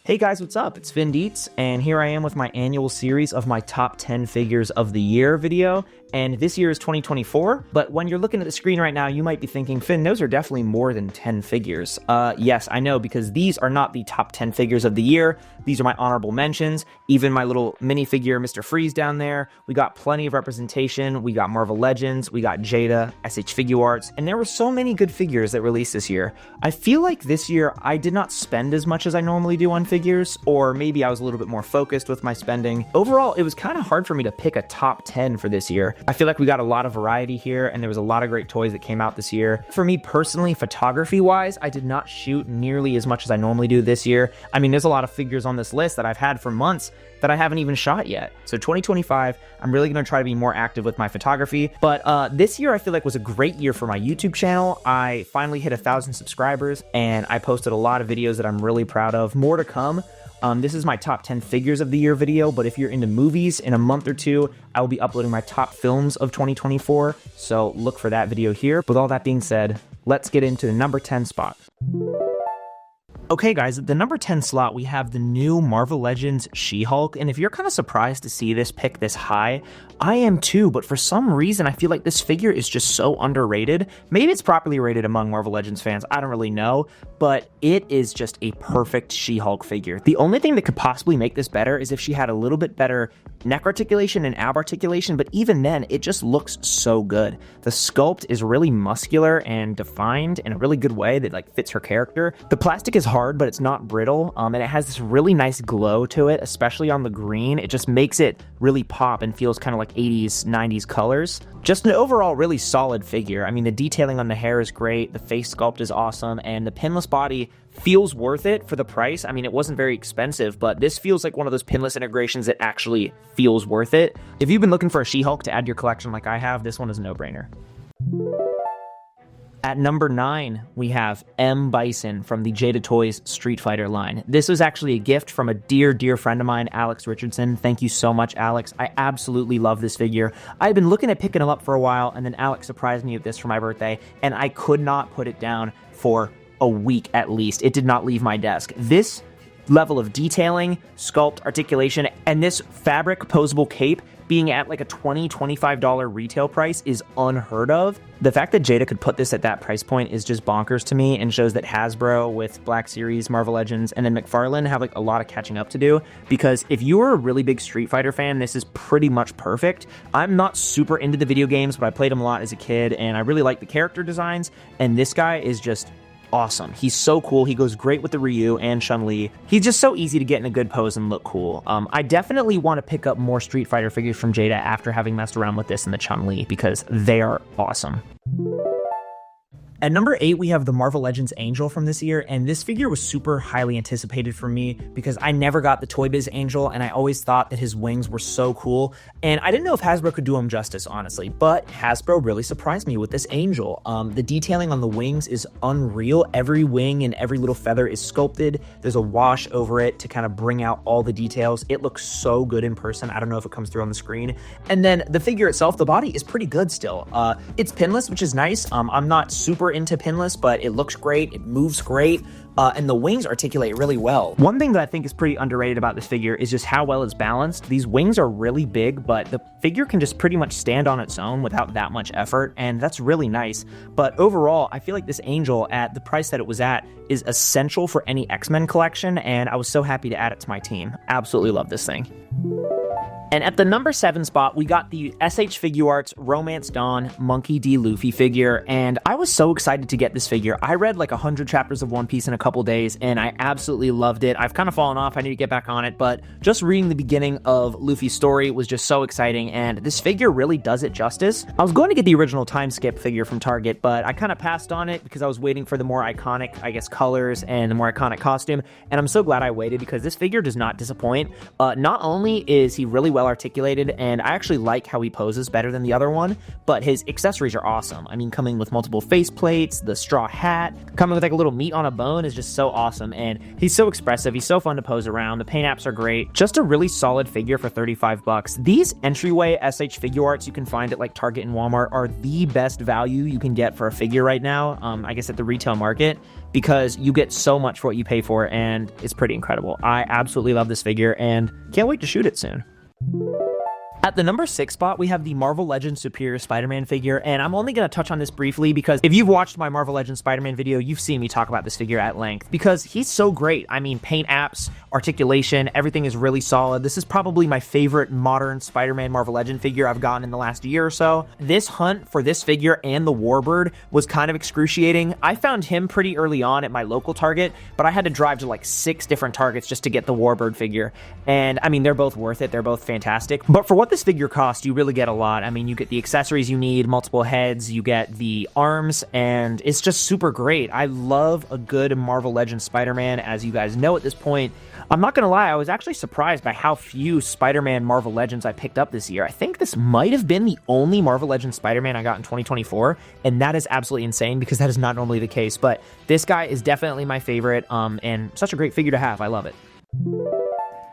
Hey guys, what's up? It's Vin Dietz, and here I am with my annual series of my top 10 figures of the year video. And this year is 2024, but when you're looking at the screen right now, you might be thinking, Finn, those are definitely more than 10 figures. Yes, I know, because these are not the top 10 figures of the year. These are my honorable mentions. Even my little minifigure Mr. Freeze down there. We got plenty of representation. We got Marvel Legends. We got Jada, SH Figuarts, and there were so many good figures that released this year. I feel like this year I did not spend as much as I normally do on figures, or maybe I was a little bit more focused with my spending. Overall, it was kind of hard for me to pick a top 10 for this year. I feel like we got a lot of variety here, and there was a lot of great toys that came out this year. For me personally, photography-wise, I did not shoot nearly as much as I normally do this year. I mean, there's a lot of figures on this list that I've had for months that I haven't even shot yet. So 2025, I'm really gonna try to be more active with my photography. But this year I feel like was a great year for my YouTube channel. I finally hit 1,000 subscribers, and I posted a lot of videos that I'm really proud of. More to come. This is my top 10 figures of the year video, but if you're into movies, in a month or two, I will be uploading my top films of 2024, so look for that video here. With all that being said, let's get into the number 10 spot. Okay guys, at the number 10 slot, we have the new Marvel Legends She-Hulk, and if you're kind of surprised to see this pick this high, I am too, but for some reason, I feel like this figure is just so underrated. Maybe it's properly rated among Marvel Legends fans, I don't really know, but it is just a perfect She-Hulk figure. The only thing that could possibly make this better is if she had a little bit better neck articulation and ab articulation, but even then, it just looks so good. The sculpt is really muscular and defined in a really good way that like fits her character. The plastic is hard, but it's not brittle, and it has this really nice glow to it, especially on the green. It just makes it really pop and feels kind of like 80s, 90s colors. Just an overall really solid figure. I mean, the detailing on the hair is great, the face sculpt is awesome, and the pinless body feels worth it for the price. I mean, it wasn't very expensive, but this feels like one of those pinless integrations that actually feels worth it. If you've been looking for a She-Hulk to add to your collection like I have, this one is a no-brainer. At number 9, we have Bison from the Jada Toys Street Fighter line. This was actually a gift from a dear, dear friend of mine, Alex Richardson. Thank you so much, Alex. I absolutely love this figure. I've been looking at picking him up for a while, and then Alex surprised me with this for my birthday, and I could not put it down for a week at least. It did not leave my desk. This level of detailing, sculpt, articulation, and this fabric posable cape being at like a $20-$25 retail price is unheard of. The fact that Jada could put this at that price point is just bonkers to me, and shows that Hasbro with Black Series, Marvel Legends, and then McFarlane have like a lot of catching up to do, because if you are a really big Street Fighter fan, this is pretty much perfect. I'm not super into the video games, but I played them a lot as a kid, and I really like the character designs, and this guy is just awesome. He's so cool. He goes great with the Ryu and Chun-Li. He's just so easy to get in a good pose and look cool. I definitely want to pick up more Street Fighter figures from Jada after having messed around with this and the Chun-Li, because they are awesome. At number 8, we have the Marvel Legends Angel from this year, and this figure was super highly anticipated for me because I never got the Toy Biz Angel, and I always thought that his wings were so cool, and I didn't know if Hasbro could do him justice, honestly, but Hasbro really surprised me with this Angel. The detailing on the wings is unreal. Every wing and every little feather is sculpted. There's a wash over it to kind of bring out all the details. It looks so good in person. I don't know if it comes through on the screen. And then the figure itself, the body is pretty good still. It's pinless, which is nice. I'm not super into pinless, but it looks great, it moves great, and the wings articulate really well. One thing that I think is pretty underrated about this figure is just how well it's balanced. These wings are really big, but the figure can just pretty much stand on its own without that much effort, and that's really nice. But overall, I feel like this Angel, at the price that it was at, is essential for any X-Men collection, and I was so happy to add it to my team. Absolutely love this thing. And at the number 7 spot, we got the SH Figuarts Romance Dawn Monkey D. Luffy figure, and I was so excited to get this figure. I read like 100 chapters of One Piece in a couple days, and I absolutely loved it. I've kind of fallen off, I need to get back on it, but just reading the beginning of Luffy's story was just so exciting, and this figure really does it justice. I was going to get the original time skip figure from Target, but I kind of passed on it because I was waiting for the more iconic, I guess, colors and the more iconic costume, and I'm so glad I waited because this figure does not disappoint. Not only is he really well well articulated, and I actually like how he poses better than the other one, but his accessories are awesome. I mean, coming with multiple face plates, the straw hat, coming with like a little meat on a bone is just so awesome, and he's so expressive, he's so fun to pose around, the paint apps are great, just a really solid figure for 35 bucks. These entryway SH figure arts you can find at like Target and Walmart are the best value you can get for a figure right now, I guess at the retail market, because you get so much for what you pay for, and it's pretty incredible. I absolutely love this figure, and can't wait to shoot it soon. At the number 6 spot, we have the Marvel Legends Superior Spider-Man figure, and I'm only going to touch on this briefly because if you've watched my Marvel Legends Spider-Man video, you've seen me talk about this figure at length because he's so great. I mean, paint apps, articulation, everything is really solid. This is probably my favorite modern Spider-Man Marvel Legend figure I've gotten in the last year or so. This hunt for this figure and the Warbird was kind of excruciating. I found him pretty early on at my local Target, but I had to drive to like 6 different Targets just to get the Warbird figure. And I mean, they're both worth it. They're both fantastic. But for what this figure costs, you really get a lot. I mean, you get the accessories you need, multiple heads, you get the arms, and it's just super great. I love a good Marvel Legends Spider-Man, as you guys know at this point. I'm not gonna lie, I was actually surprised by how few Spider-Man Marvel Legends I picked up this year. I think this might have been the only Marvel Legends Spider-Man I got in 2024, and that is absolutely insane because that is not normally the case, but this guy is definitely my favorite, and such a great figure to have. I love it.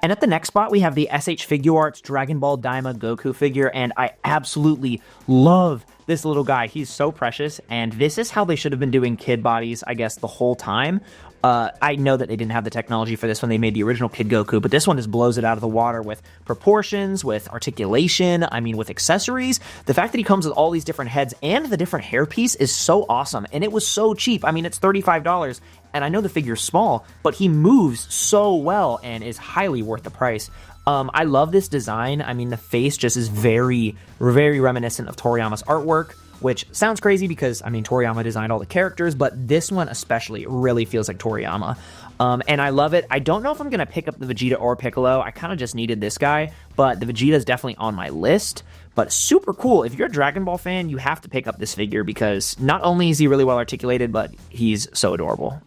And at the next spot, we have the SH Figuarts Dragon Ball Daima Goku figure, and I absolutely love this little guy. He's so precious, and this is how they should have been doing kid bodies, I guess, the whole time. I know that they didn't have the technology for this when they made the original Kid Goku, but this one just blows it out of the water with proportions, with articulation, I mean, with accessories. The fact that he comes with all these different heads and the different hairpiece is so awesome, and it was so cheap. I mean, it's $35, and I know the figure's small, but he moves so well and is highly worth the price. I love this design. I mean, the face just is very, very reminiscent of Toriyama's artwork, which sounds crazy because, I mean, Toriyama designed all the characters, but this one especially really feels like Toriyama. And I love it. I don't know if I'm going to pick up the Vegeta or Piccolo. I kind of just needed this guy, but the Vegeta is definitely on my list. But super cool. If you're a Dragon Ball fan, you have to pick up this figure because not only is he really well articulated, but he's so adorable.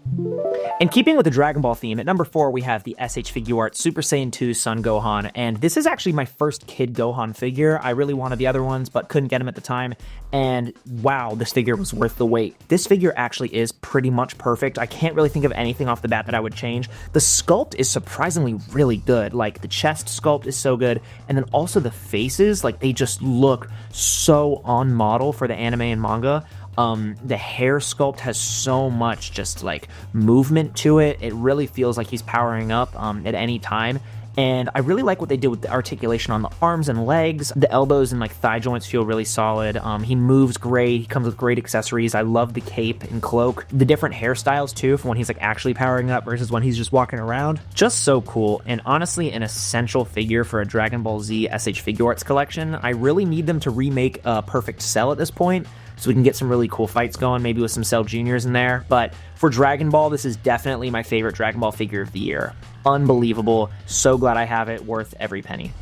And keeping with the Dragon Ball theme, at number 4, we have the SH Figuarts Super Saiyan 2 Son Gohan. And this is actually my first Kid Gohan figure. I really wanted the other ones, but couldn't get him at the time. And wow, this figure was worth the wait. This figure actually is pretty much perfect. I can't really think of anything off the bat that I would change. The sculpt is surprisingly really good. Like, the chest sculpt is so good. And then also the faces, like, they just look so on model for the anime and manga. The hair sculpt has so much just like movement to it. It really feels like he's powering up at any time. And I really like what they did with the articulation on the arms and legs. The elbows and like thigh joints feel really solid. He moves great. He comes with great accessories. I love the cape and cloak. The different hairstyles too, for when he's like actually powering up versus when he's just walking around. Just so cool. And honestly, an essential figure for a Dragon Ball Z SH Figuarts collection. I really need them to remake a Perfect Cell at this point, so we can get some really cool fights going, maybe with some Cell Juniors in there. But for Dragon Ball, this is definitely my favorite Dragon Ball figure of the year. Unbelievable. So glad I have it. Worth every penny.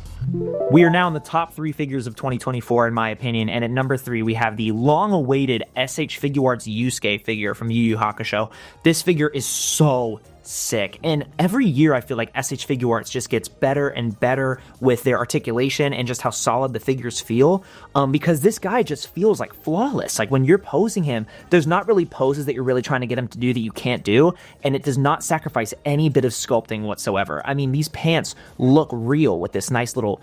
We are now in the top 3 figures of 2024, in my opinion, and at number 3, we have the long-awaited SH Figuarts Yusuke figure from Yu Yu Hakusho. This figure is so sick, and every year I feel like SH Figuarts just gets better and better with their articulation and just how solid the figures feel, because this guy just feels like flawless. Like, when you're posing him, there's not really poses that you're really trying to get him to do that you can't do, and it does not sacrifice any bit of sculpting whatsoever. I mean, these pants look real with this nice little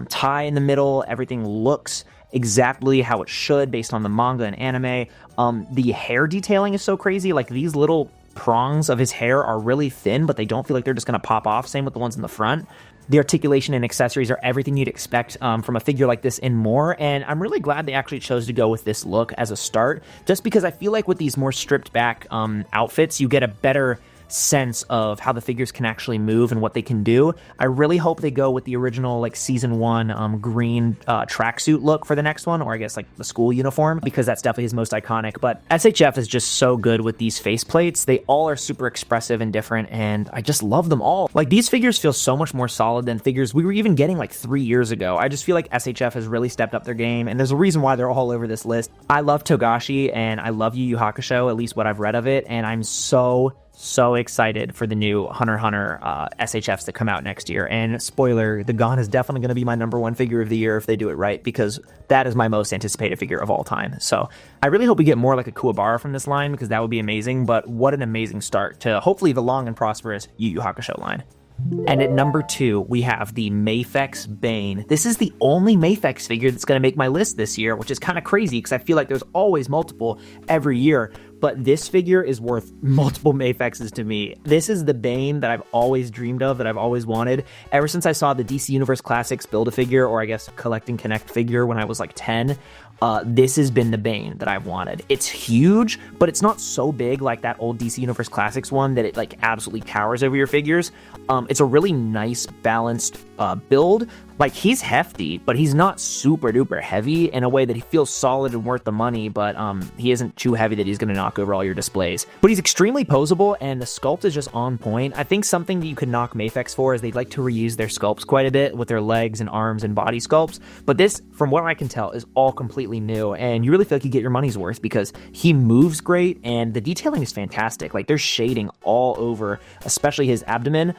tie in the middle. Everything looks exactly how it should based on the manga and anime. The hair detailing is so crazy. Like, these little prongs of his hair are really thin, but they don't feel like they're just going to pop off. Same with the ones in the front. The articulation and accessories are everything you'd expect from a figure like this and more, and I'm really glad they actually chose to go with this look as a start, just because I feel like with these more stripped back outfits, you get a better sense of how the figures can actually move and what they can do. I really hope they go with the original like season 1 green tracksuit look for the next one, or I guess like the school uniform, because that's definitely his most iconic. But SHF is just so good with these faceplates. They all are super expressive and different, and I just love them all. Like, these figures feel so much more solid than figures we were even getting like 3 years ago. I just feel like SHF has really stepped up their game, and there's a reason why they're all over this list. I love Togashi and I love Yu Yu Hakusho, at least what I've read of it, and I'm so so excited for the new Hunter x Hunter SHFs that come out next year. And spoiler, the Gohan is definitely going to be my number one figure of the year if they do it right, because that is my most anticipated figure of all time. So I really hope we get more like a Kuwabara from this line, because that would be amazing. But what an amazing start to hopefully the long and prosperous Yu Yu Hakusho line. And at number 2, we have the Mafex Bane. This is the only Mafex figure that's going to make my list this year, which is kind of crazy because I feel like there's always multiple every year. But this figure is worth multiple Mafexes to me. This is the Bane that I've always dreamed of, that I've always wanted. Ever since I saw the DC Universe Classics Build-A-Figure, or I guess Collect and Connect figure when I was like 10, this has been the Bane that I've wanted. It's huge, but it's not so big like that old DC Universe Classics one that it like absolutely towers over your figures. It's a really nice, balanced build. Like, he's hefty, but he's not super duper heavy in a way that he feels solid and worth the money, but he isn't too heavy that he's going to knock over all your displays. But he's extremely posable, and the sculpt is just on point. I think something that you could knock Mafex for is they'd like to reuse their sculpts quite a bit with their legs and arms and body sculpts, but this, from what I can tell, is all completely new, and you really feel like you get your money's worth because he moves great, and the detailing is fantastic. Like, there's shading all over, especially his abdomen,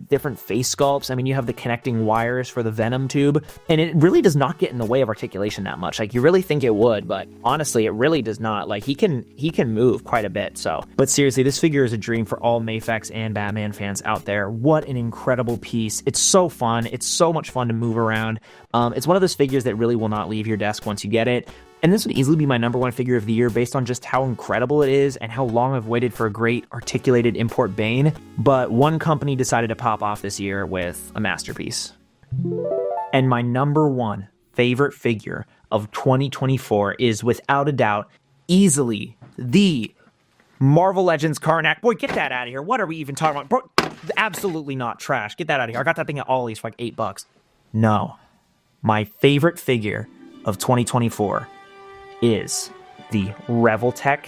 different face sculpts. I mean, you have the connecting wires for the Venom tube, and it really does not get in the way of articulation that much. Like, you really think it would, but honestly, it really does not. Like, he can move quite a bit. So, but seriously, this figure is a dream for all Mafex and Batman fans out there. What an incredible piece. It's so fun. It's so much fun to move around. It's one of those figures that really will not leave your desk once you get it. And this would easily be my number one figure of the year based on just how incredible it is and how long I've waited for a great articulated import Bane. But one company decided to pop off this year with a masterpiece. And my number one favorite figure of 2024 is, without a doubt, easily the Marvel Legends Karnak. Boy, get that out of here. What are we even talking about? Bro, absolutely not trash. Get that out of here. I got that thing at Ollie's for like $8. No. My favorite figure of 2024 is the Revoltech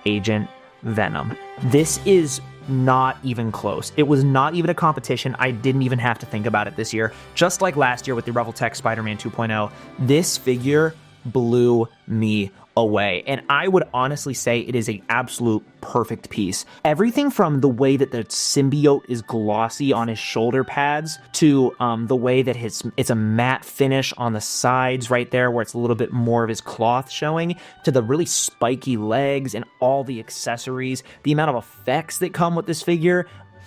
Agent Venom. This is not even close. It was not even a competition. I didn't even have to think about it this year. Just like last year with the Revoltech Spider-Man 2.0, this figure blew me away. And I would honestly say it is an absolute perfect piece. Everything from the way that the symbiote is glossy on his shoulder pads to the way that it's a matte finish on the sides right there where it's a little bit more of his cloth showing, to the really spiky legs and all the accessories, the amount of effects that come with this figure.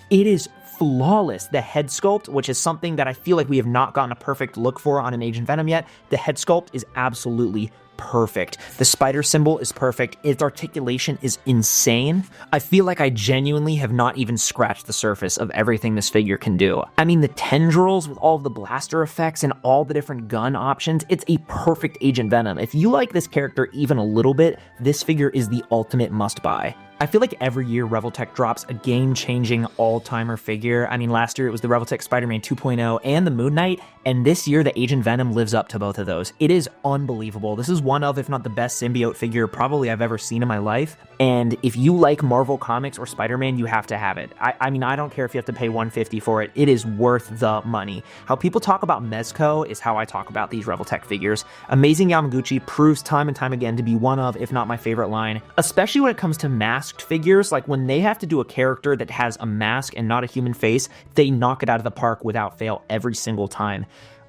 It is flawless. The head sculpt, which is something that I feel like we have not gotten a perfect look for on an Agent Venom yet, the head sculpt is absolutely perfect. The spider symbol is perfect. Its articulation is insane. I feel like I genuinely have not even scratched the surface of everything this figure can do. I mean, the tendrils with all of the blaster effects and all the different gun options, it's a perfect Agent Venom. If you like this character even a little bit, this figure is the ultimate must-buy. I feel like every year Revoltech drops a game-changing all-timer figure. I mean, last year it was the Revoltech Spider-Man 2.0 and the Moon Knight, and this year the Agent Venom lives up to both of those. It is unbelievable. This is one of, if not the best symbiote figure probably I've ever seen in my life, and if you like Marvel Comics or Spider-Man, you have to have it. I mean, I don't care if you have to pay $150 for it. It is worth the money. How people talk about Mezco is how I talk about these Revoltech figures. Amazing Yamaguchi proves time and time again to be one of, if not my favorite line, especially when it comes to masked figures. Like, when they have to do a character that has a mask and not a human face, they knock it out of the park without fail every single time.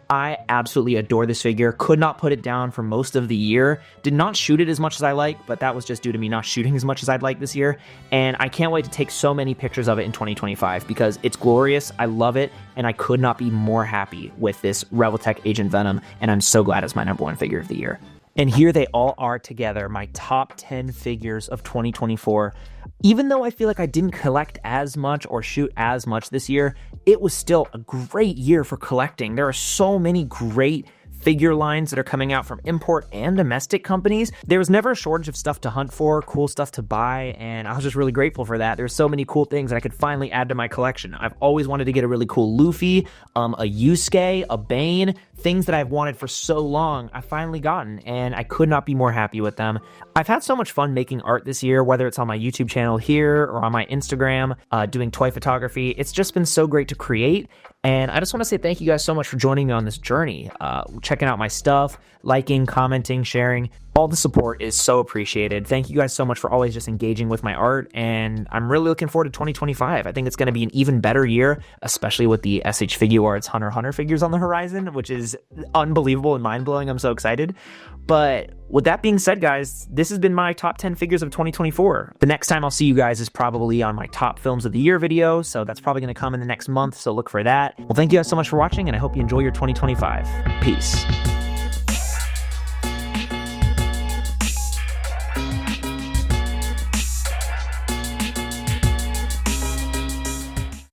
I absolutely adore this figure. Could not put it down for most of the year. Did not shoot it as much as I like, but that was just due to me not shooting as much as I'd like this year. And I can't wait to take so many pictures of it in 2025 because it's glorious. I love it, and I could not be more happy with this Revoltech Agent Venom, and I'm so glad it's my number one figure of the year. And here they all are together, my top 10 figures of 2024. Even though I feel like I didn't collect as much or shoot as much this year, it was still a great year for collecting. There are so many great figure lines that are coming out from import and domestic companies. There was never a shortage of stuff to hunt for, cool stuff to buy, and I was just really grateful for that. There's so many cool things that I could finally add to my collection. I've always wanted to get a really cool Luffy, a Yusuke, a Bane, things that I've wanted for so long, I've finally gotten, and I could not be more happy with them. I've had so much fun making art this year, whether it's on my YouTube channel here or on my Instagram, doing toy photography. It's just been so great to create, and I just want to say thank you guys so much for joining me on this journey. Check checking out my stuff, liking, commenting, sharing. All the support is so appreciated. Thank you guys so much for always just engaging with my art, and I'm really looking forward to 2025. I think it's going to be an even better year, especially with the SH Figuarts Hunter x Hunter figures on the horizon, which is unbelievable and mind-blowing. I'm so excited. But with that being said, guys, this has been my top 10 figures of 2024. The next time I'll see you guys is probably on my top films of the year video, so that's probably going to come in the next month, so look for that. Well, thank you guys so much for watching, and I hope you enjoy your 2025. Peace.